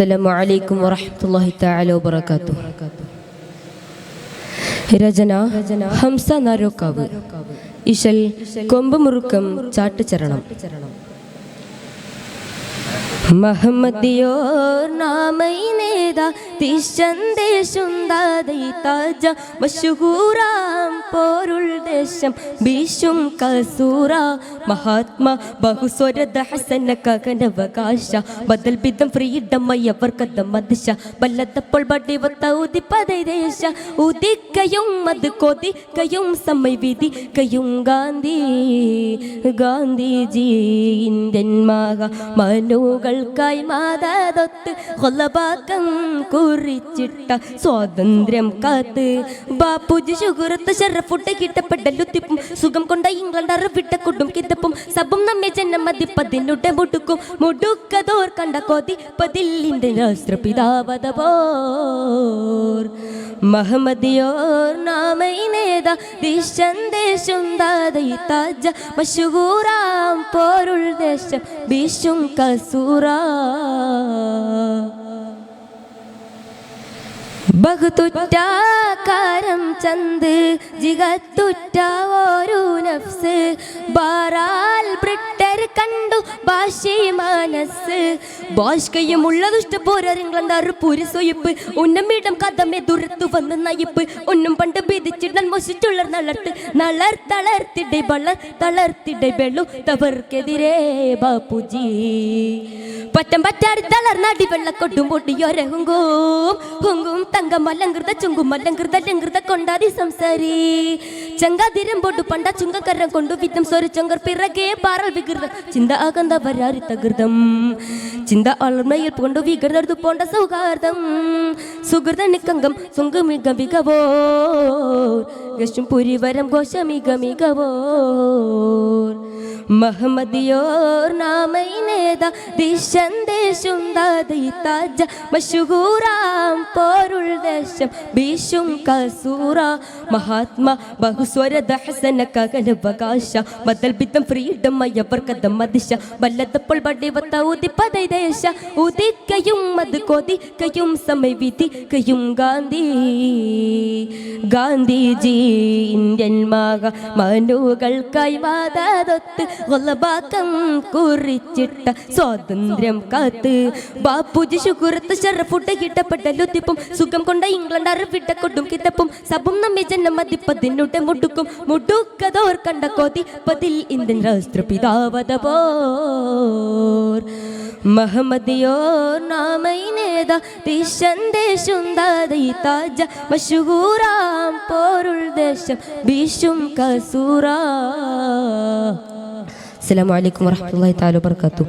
അസ്സലാമു അലൈക്കും വറഹ്മത്തുള്ളാഹി തആല വബറകാതുഹു. രചന ഹംസ നാരോക്കാവ്. ഇശൽ കൊമ്പ് മുറുക്കം ചാട്ടുചരണം. മഹമ്മദിയോർ നാമൈനേദാ തിശന്തേശുന്ദാദൈ താജ മശഹൂറാം പോരുൾ ദേശം ബീശും കസൂറ മഹാത്മാ ബഹുസ്വരദ ഹസന കകനവകാശ ബദൽ ബിദം ഫ്രീഡം അയ്യവർക്കദം മദ്ശ ബല്ലത്തപ്പോൾ ബഡിവത്ത ഉദിപ്പതൈദേശ ഉദിക്കയും അത് കൊതിക്കയും സമയ വിധിക്കയും ഗാന്ധി ഗാന്ധിജി ഇന്ത്യൻ മഹ മനുകൾക്കായി മാതാതൊത്ത് കൊലപാക്കം കുറിച്ചിട്ട സ്വാതന്ത്ര്യം കാത്ത് ബാപ്പുജി ശുഗുറത്ത് ഷറഫുട്ട് കിട്ടപ്പെട്ടല്ലുത്തിപ്പും സുഖം കൊണ്ട ഇംഗ്ലണ്ട് അറിവിട്ട കൊടും കിതപ്പും സബും നമ്മെ ജനം മതിപ്പതിനുടെ മുടുക്കും മുടുക്കതോർ കണ്ട കൊതി പതില്ലിന്റെ രാഷ്ട്രപിതാവതപോർ മഹമ്മദിയോർ നാമൈനേദാ ദിശന്തേശുന്ദാദൈ താജ മശഹൂറാം പോരുൾ ദേശം ബീശും കസൂറ ബഹുതുറ്റാകാരം ചന്ത് ജിഗത്തുറ്റ ഒരു നഫ്സ് ബാറാൽ ബ്രിട്ടർ കണ്ടു ഭാഷി മനസ്സ് ഭാഷ്കയുമുള്ള ദുഷ്ടപോരങ്ങളാറ് പുരിസൊയിപ്പ് ഉന്നമിടം കഥമേ ദുരത്തു വന്ന് നയിപ്പ് ഒന്നും പണ്ട് വിധിച്ചിടാൻ മോശിച്ചുള്ളർ നളർ തളർത്തിടെ വളർ തളർത്തിടെ വെള്ളു തവർക്കെതിരെ ബാപ്പുജി പറ്റം പറ്റാടി തളർന്നാടി വെള്ളക്കൊട്ടും പൊട്ടിയോരെ ഹുങ്കും തങ്കം അലങ്കൃത ചുങ്കും അലങ്കൃത ലങ്കൃത കൊണ്ടാതി സംസാരി ചങ്കാതിരം പൊട്ടു പണ്ട ചുങ്കക്കരം കൊണ്ടു വിത്തം സ്വര ചൊങ്കർ പിറകെ പാറൽ വികൃതം ചിന്ത ആകന്ത വരാരി തകൃതം ചിന്ത ആൾമയിൽ കൊണ്ടു വികൃതർതു പോണ്ട സൗഹാർദ്ദം സുഹൃത നിക്കങ്കം സുങ്കുമിക മികവോ ഗശും പുരിവരം ഘോഷമിക മികവോ മഹമ്മദിയോർ നാമൈനേദാ ദിശന്തേശുന്ദാദൈ താജ മശഹൂറാം പോരുൾ ദേശം ബീശും കസൂറ മഹാത്മാ ബഹുസ്വരദ ഹസന കകനവകാശ ബദൽ ബിദം ഫ്രീഡം അയ്യവർക്കദം മദ്ശ ബല്ലത്തപ്പോൾ ബഡിവത്ത ഉദിപ്പതൈദേശ ഉദിക്കയും അത് കൊതിക്കയും സമയ വിധിക്കയും ഗാന്ധി ഗാന്ധിജി ഇന്ത്യൻ മഹ മനുകൾക്കായി മാതാതൊത്ത് കൊലപാതകം കുറിച്ചിട്ട സ്വാതന്ത്ര്യം കാത്ത് ബാപ്പുജി ശുഗുറത്ത് ഷറഫുട്ട് കിട്ടപ്പെട്ടല്ലുത്തിപ്പും സുഖം കൊണ്ട ഇംഗ്ലണ്ട് അറിവിട്ട കൊടും കിതപ്പും സബും നമ്മെ ജനം മതിപ്പതിനുടെ മുടുക്കും മുടുക്കതോർ കണ്ട കൊതി പതിൽ ഇന്ത്യൻ രാഷ്ട്രപിതാവതപോർ മഹമ്മദിയോർ നാമൈനേദാ ദിശന്തേശുന്ദാദൈ താജ മശഹൂറാം പോരുൾ ദേശം ബീശും കസൂറ. അസ്സലാമു അലൈക്കും വറഹ്മത്തുള്ളാഹി തആല വബറകാതുഹു.